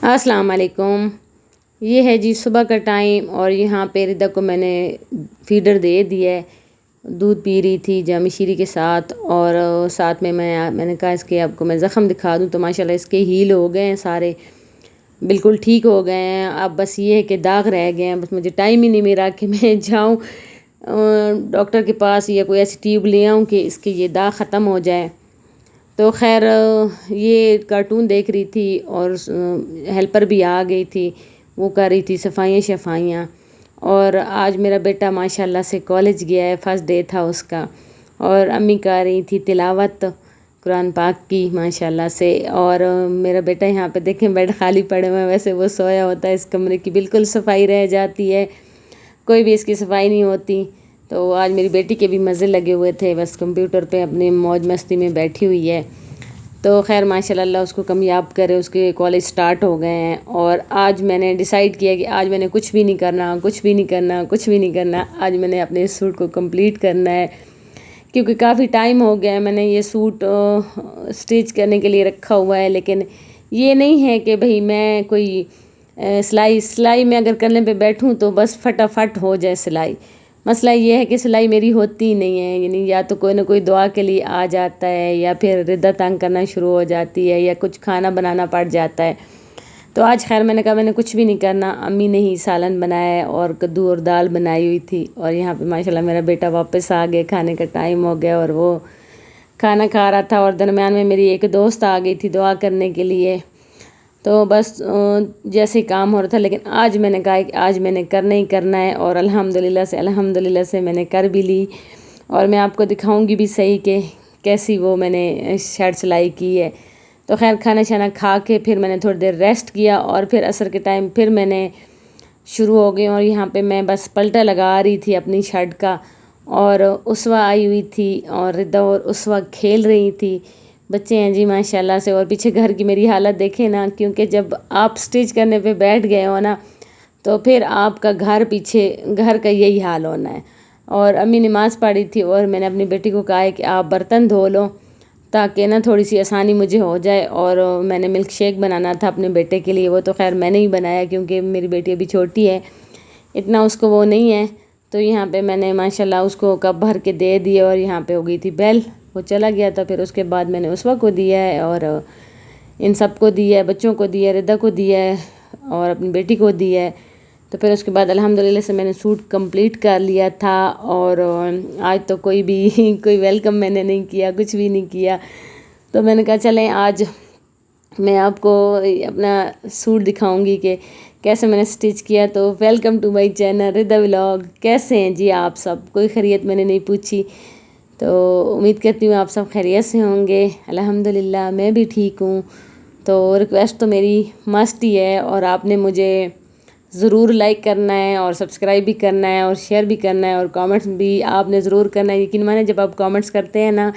السلام علیکم۔ یہ ہے جی صبح کا ٹائم، اور یہاں پہ ردا کو میں نے فیڈر دے دیا ہے۔ دودھ پی رہی تھی جامی شیری کے ساتھ، اور ساتھ میں میں نے کہا اس کے آپ کو میں زخم دکھا دوں، تو ماشاءاللہ اس کے ہیل ہو گئے ہیں، سارے بالکل ٹھیک ہو گئے ہیں۔ اب بس یہ ہے کہ داغ رہ گئے ہیں، بس مجھے ٹائم ہی نہیں میرا کہ میں جاؤں ڈاکٹر کے پاس یا کوئی ایسی ٹیوب لے آؤں کہ اس کے یہ داغ ختم ہو جائے۔ تو خیر یہ کارٹون دیکھ رہی تھی، اور ہیلپر بھی آ گئی تھی، وہ کر رہی تھی صفائیاں۔ اور آج میرا بیٹا ماشاءاللہ سے کالج گیا ہے، فرسٹ ڈے تھا اس کا، اور امی کر رہی تھی تلاوت قرآن پاک کی ماشاءاللہ سے۔ اور میرا بیٹا یہاں پہ دیکھیں بیڈ خالی پڑے ہوئے ہیں، ویسے وہ سویا ہوتا ہے، اس کمرے کی بالکل صفائی رہ جاتی ہے، کوئی بھی اس کی صفائی نہیں ہوتی۔ تو آج میری بیٹی کے بھی مزے لگے ہوئے تھے، بس کمپیوٹر پہ اپنی موج مستی میں بیٹھی ہوئی ہے۔ تو خیر ماشاء اللہ اس کو کامیاب کرے، اس کے کالج سٹارٹ ہو گئے ہیں۔ اور آج میں نے ڈیسائیڈ کیا کہ آج میں نے کچھ بھی نہیں کرنا، آج میں نے اپنے اس سوٹ کو کمپلیٹ کرنا ہے، کیونکہ کافی ٹائم ہو گیا ہے میں نے یہ سوٹ سٹیچ کرنے کے لیے رکھا ہوا ہے۔ لیکن یہ نہیں ہے کہ بھئی میں کوئی سلائی میں اگر کرنے پہ بیٹھوں تو بس فٹافٹ ہو جائے سلائی۔ مسئلہ یہ ہے کہ سلائی میری ہوتی نہیں ہے، یعنی یا تو کوئی نہ کوئی دعا کے لیے آ جاتا ہے، یا پھر ردا تنگ کرنا شروع ہو جاتی ہے، یا کچھ کھانا بنانا پڑ جاتا ہے۔ تو آج خیر میں نے کہا میں نے کچھ بھی نہیں کرنا، امی نے ہی سالن بنایا ہے اور کدو اور دال بنائی ہوئی تھی۔ اور یہاں پہ ماشاءاللہ میرا بیٹا واپس آ گیا، کھانے کا ٹائم ہو گیا، اور وہ کھانا کھا رہا تھا، اور درمیان میں میری ایک دوست آ گئی تھی دعا کرنے کے لیے۔ تو بس جیسے کام ہو رہا تھا، لیکن آج میں نے کہا کہ آج میں نے کرنا ہی کرنا ہے، اور الحمدللہ سے میں نے کر بھی لی۔ اور میں آپ کو دکھاؤں گی بھی صحیح کہ کیسی وہ میں نے شرٹ سلائی کی ہے۔ تو خیر کھانا شانا کھا کے پھر میں نے تھوڑی دیر ریسٹ کیا، اور پھر عصر کے ٹائم پھر میں نے شروع ہو گئی، اور یہاں پہ میں بس پلٹا لگا رہی تھی اپنی شرٹ کا، اور اسوا آئی ہوئی تھی، اور ردا اور اسوا کھیل رہی تھی۔ بچے ہیں جی ماشاءاللہ سے، اور پیچھے گھر کی میری حالت دیکھیں نا، کیونکہ جب آپ سٹیچ کرنے پہ بیٹھ گئے ہو نا تو پھر آپ کا گھر کا یہی حال ہونا ہے۔ اور امی نماز پڑھی تھی، اور میں نے اپنی بیٹی کو کہا ہے کہ آپ برتن دھو لو تاکہ نا تھوڑی سی آسانی مجھے ہو جائے۔ اور میں نے ملک شیک بنانا تھا اپنے بیٹے کے لیے، وہ تو خیر میں نے ہی بنایا کیونکہ میری بیٹی ابھی چھوٹی ہے، اتنا اس کو وہ نہیں ہے۔ تو یہاں پہ میں نے ماشاءاللہ اس کو کپ بھر کے دے دیے، اور یہاں پہ ہو گئی تھی بیل، وہ چلا گیا تھا۔ پھر اس کے بعد میں نے اسوا کو دیا ہے، اور ان سب کو دیا ہے، بچوں کو دیا ہے، ردا کو دیا ہے، اور اپنی بیٹی کو دیا ہے۔ تو پھر اس کے بعد الحمدللہ سے میں نے سوٹ کمپلیٹ کر لیا تھا۔ اور آج تو کوئی ویلکم میں نے نہیں کیا، کچھ بھی نہیں کیا۔ تو میں نے کہا چلیں آج میں آپ کو اپنا سوٹ دکھاؤں گی کہ کیسے میں نے سٹچ کیا۔ تو welcome to my channel Rida vlog. کیسے ہیں جی آپ سب؟ کوئی خیریت میں نے نہیں پوچھی، تو امید کرتی ہوں آپ سب خیریت سے ہوں گے۔ الحمدللہ میں بھی ٹھیک ہوں۔ تو ریکویسٹ تو میری مسٹ ہی ہے، اور آپ نے مجھے ضرور لائک کرنا ہے، اور سبسکرائب بھی کرنا ہے، اور شیئر بھی کرنا ہے، اور کامنٹس بھی آپ نے ضرور کرنا ہے۔ یقین مانیں جب آپ کامنٹس کرتے ہیں نا،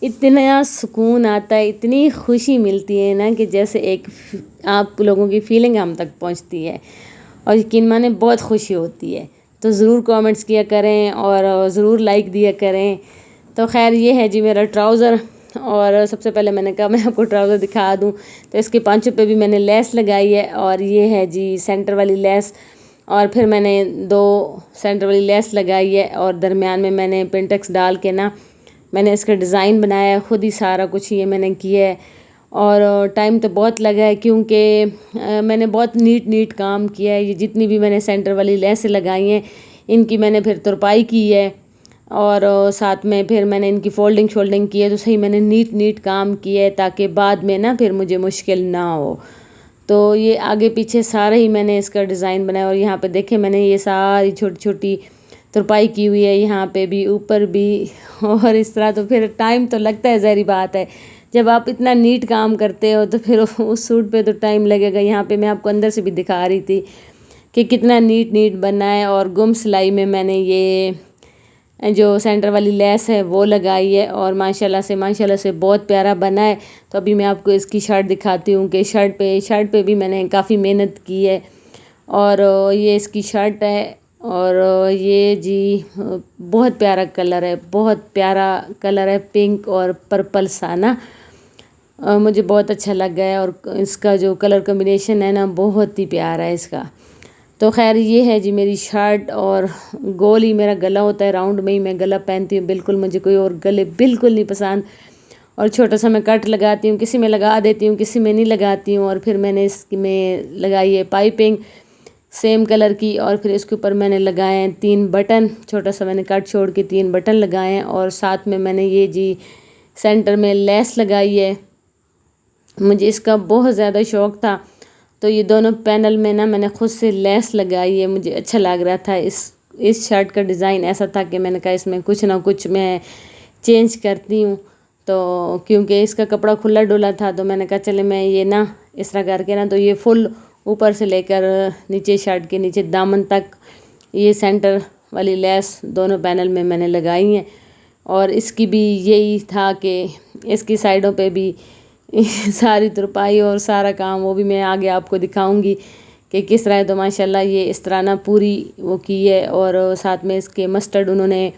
اتنا سکون آتا ہے، اتنی خوشی ملتی ہے نا، کہ جیسے ایک آپ لوگوں کی فیلنگ ہم تک پہنچتی ہے، اور یقین مانیں بہت خوشی ہوتی ہے۔ تو ضرور کامنٹس کیا کریں، اور ضرور لائک دیا کریں۔ تو خیر یہ ہے جی میرا ٹراؤزر، اور سب سے پہلے میں نے کہا میں آپ کو ٹراؤزر دکھا دوں۔ تو اس کے پانچوں پہ بھی میں نے لیس لگائی ہے، اور یہ ہے جی سینٹر والی لیس، اور پھر میں نے 2 سینٹر والی لیس لگائی ہے، اور درمیان میں میں نے پینٹیکس ڈال کے نا میں نے اس کا ڈیزائن بنایا ہے، خود ہی سارا کچھ یہ میں نے کیا ہے۔ اور ٹائم تو بہت لگا ہے، کیونکہ میں نے بہت نیٹ کام کیا ہے۔ یہ جتنی بھی میں نے سینٹر والی لیسیں لگائی ہیں، ان کی میں نے پھر ترپائی کی ہے، اور ساتھ میں پھر میں نے ان کی فولڈنگ کی ہے۔ تو صحیح میں نے نیٹ کام کیا ہے، تاکہ بعد میں نا پھر مجھے مشکل نہ ہو۔ تو یہ آگے پیچھے سارا ہی میں نے اس کا ڈیزائن بنایا، اور یہاں پہ دیکھیں میں نے یہ ساری چھوٹی چھوٹی ترپائی کی ہوئی ہے، یہاں پہ بھی، اوپر بھی، اور اس طرح۔ تو پھر ٹائم تو لگتا ہے، ظاہری بات ہے، جب آپ اتنا نیٹ کام کرتے ہو تو پھر اس سوٹ پہ تو ٹائم لگے گا۔ یہاں پہ میں آپ کو اندر سے بھی دکھا رہی تھی کہ کتنا نیٹ بنا ہے، اور گم سلائی میں میں نے یہ جو سینٹر والی لیس ہے وہ لگائی ہے، اور ماشاءاللہ سے بہت پیارا بنا ہے۔ تو ابھی میں آپ کو اس کی شرٹ دکھاتی ہوں کہ شرٹ پہ بھی میں نے کافی محنت کی ہے، اور یہ اس کی شرٹ ہے، اور یہ جی بہت پیارا کلر ہے، پنک اور پرپل سا نا۔ مجھے بہت اچھا لگ گیا ہے، اور اس کا جو کلر کمبینیشن ہے نا بہت ہی پیارا ہے اس کا۔ تو خیر یہ ہے جی میری شرٹ، اور گول ہی میرا گلا ہوتا ہے، راؤنڈ میں ہی میں گلا پہنتی ہوں، بالکل مجھے کوئی اور گلے بالکل نہیں پسند، اور چھوٹا سا میں کٹ لگاتی ہوں، کسی میں لگا دیتی ہوں کسی میں نہیں لگاتی ہوں، اور پھر میں نے اس میں لگائی ہے پائپنگ سیم کلر کی، اور پھر اس کے اوپر میں نے لگائے ہیں 3 بٹن، چھوٹا سا میں نے کٹ چھوڑ کے 3 بٹن لگائے ہیں، اور ساتھ میں نے یہ جی سینٹر میں لیس لگائی ہے۔ مجھے اس کا بہت زیادہ شوق تھا، تو یہ دونوں پینل میں نا میں نے خود سے لیس لگائی ہے، مجھے اچھا لگ رہا تھا، اس شرٹ کا ڈیزائن ایسا تھا کہ میں نے کہا اس میں کچھ نہ کچھ میں چینج کرتی ہوں، تو کیونکہ اس کا کپڑا کھلا ڈولا تھا، تو میں نے کہا چلے میں یہ نا اس طرح کر کے نا، تو یہ فل اوپر سے لے کر نیچے شرٹ کے نیچے دامن تک یہ سینٹر والی لیس دونوں پینل میں نے لگائی ہیں، اور اس کی بھی یہی تھا کہ اس کی سائڈوں پہ بھی ساری ترپائی اور سارا کام وہ بھی میں آگے آپ کو دکھاؤں گی کہ کس طرح ہے، تو ماشاءاللہ یہ اس طرح نا پوری وہ کی ہے، اور ساتھ میں اس کے مسٹرڈ انہوں نے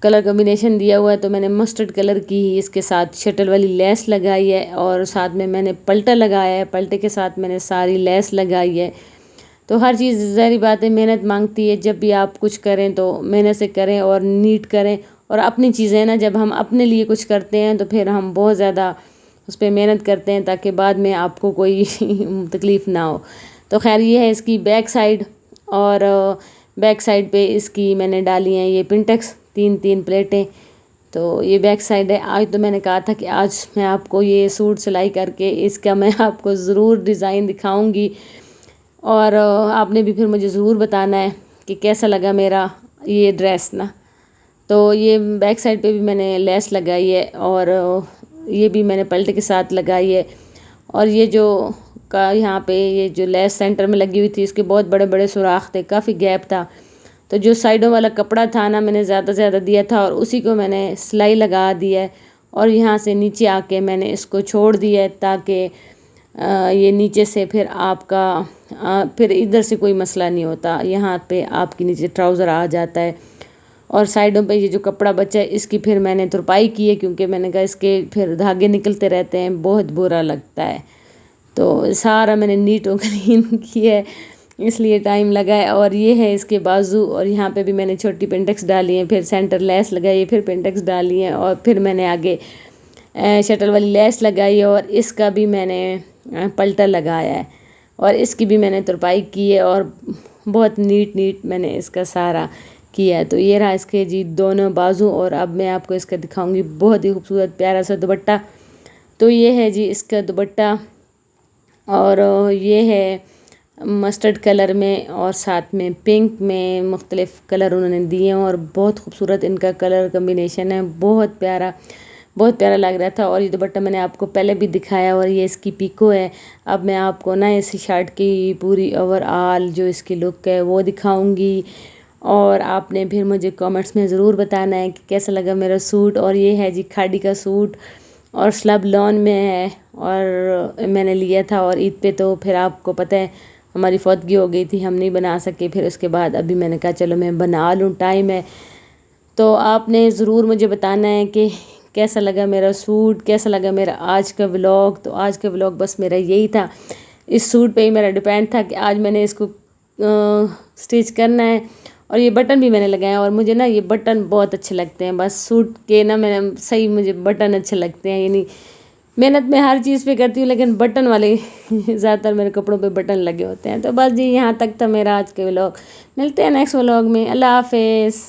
کلر کمبینیشن دیا ہوا ہے، تو میں نے مسٹرڈ کلر کی ہی اس کے ساتھ شٹل والی لیس لگائی ہے، اور ساتھ میں نے پلٹا لگایا ہے، پلٹے کے ساتھ میں نے ساری لیس لگائی ہے۔ تو ہر چیز ظاہری بات ہے محنت مانگتی ہے، جب بھی آپ کچھ کریں تو محنت سے کریں اور نیٹ کریں، اور اپنی چیزیں نا جب ہم اپنے لیے کچھ کرتے ہیں تو پھر ہم بہت زیادہ اس پہ محنت کرتے ہیں تاکہ بعد میں آپ کو کوئی تکلیف نہ ہو۔ تو خیر یہ ہے اس کی بیک سائڈ، اور بیک سائڈ پہ اس کی میں نے ڈالی ہیں یہ پنٹیکس 3 پلیٹیں، تو یہ بیک سائڈ ہے۔ آج تو میں نے کہا تھا کہ آج میں آپ کو یہ سوٹ سلائی کر کے اس کا میں آپ کو ضرور ڈیزائن دکھاؤں گی، اور آپ نے بھی پھر مجھے ضرور بتانا ہے کہ کیسا لگا میرا یہ ڈریس نا۔ تو یہ بیک سائڈ پہ بھی میں نے لیس لگائی ہے، اور یہ بھی میں نے پلٹے کے ساتھ لگائی ہے، اور یہ جو یہاں پہ یہ جو لیس سینٹر میں لگی ہوئی تھی اس کے بہت بڑے بڑے سوراخ تھے، کافی گیپ تھا، تو جو سائڈوں والا کپڑا تھا نا میں نے زیادہ دیا تھا، اور اسی کو میں نے سلائی لگا دی ہے، اور یہاں سے نیچے آ کے میں نے اس کو چھوڑ دیا ہے تاکہ یہ نیچے سے پھر آپ کا پھر ادھر سے کوئی مسئلہ نہیں ہوتا، یہاں پہ آپ کی نیچے ٹراؤزر آ جاتا ہے، اور سائڈوں پہ یہ جو کپڑا بچا ہے اس کی پھر میں نے ترپائی کی ہے، کیونکہ میں نے کہا اس کے پھر دھاگے نکلتے رہتے ہیں بہت برا لگتا ہے، تو سارا میں نے نیٹ و کلین کی ہے، اس لیے ٹائم لگا ہے۔ اور یہ ہے اس کے بازو، اور یہاں پہ بھی میں نے چھوٹی پنٹیکس ڈالی ہیں، پھر سینٹر لیس لگائی ہے، پھر پنٹیکس ڈالی ہیں، اور پھر میں نے آگے شٹل والی لیس لگائی ہے، اور اس کا بھی میں نے پلٹا لگایا ہے، اور اس کی بھی میں نے ترپائی کی ہے، اور بہت نیٹ میں نے اس کا سارا کیا ہے۔ تو یہ رہا اس کے جی دونوں بازو، اور اب میں آپ کو اس کا دکھاؤں گی بہت ہی خوبصورت پیارا سا دوپٹہ۔ تو یہ ہے جی اس کا دوپٹہ، اور یہ ہے مسٹرڈ کلر میں، اور ساتھ میں پنک میں مختلف کلر انہوں نے دیے ہیں، اور بہت خوبصورت ان کا کلر کمبینیشن ہے، بہت پیارا لگ رہا تھا۔ اور یہ دوپٹہ میں نے آپ کو پہلے بھی دکھایا، اور یہ اس کی پیکو ہے۔ اب میں آپ کو نا اس شرٹ کی پوری اوور آل جو اس کی لک ہے وہ دکھاؤں گی، اور آپ نے پھر مجھے کامنٹس میں ضرور بتانا ہے کہ کیسا لگا میرا سوٹ۔ اور یہ ہے جی کھاڑی کا سوٹ، اور سلب لون میں ہے، اور میں نے لیا تھا، اور عید پہ تو پھر آپ کو پتہ ہے ہماری فوتگی ہو گئی تھی، ہم نہیں بنا سکے، پھر اس کے بعد ابھی میں نے کہا چلو میں بنا لوں، ٹائم ہے۔ تو آپ نے ضرور مجھے بتانا ہے کہ کیسا لگا میرا سوٹ، کیسا لگا میرا آج کا ولاگ۔ تو آج کا ولاگ بس میرا یہی تھا، اس سوٹ پہ ہی میرا ڈیپینڈ تھا کہ آج میں نے اس کو سٹچ کرنا ہے، اور یہ بٹن بھی میں نے لگائے ہیں، اور مجھے نا یہ بٹن بہت اچھے لگتے ہیں، بس سوٹ کے نا میں نے صحیح مجھے بٹن اچھے لگتے ہیں، یعنی محنت میں ہر چیز پہ کرتی ہوں لیکن بٹن والے زیادہ تر میرے کپڑوں پہ بٹن لگے ہوتے ہیں۔ تو بس جی یہاں تک تھا میرا آج کے ولاگ، ملتے ہیں نیکسٹ ولاگ میں، اللہ حافظ۔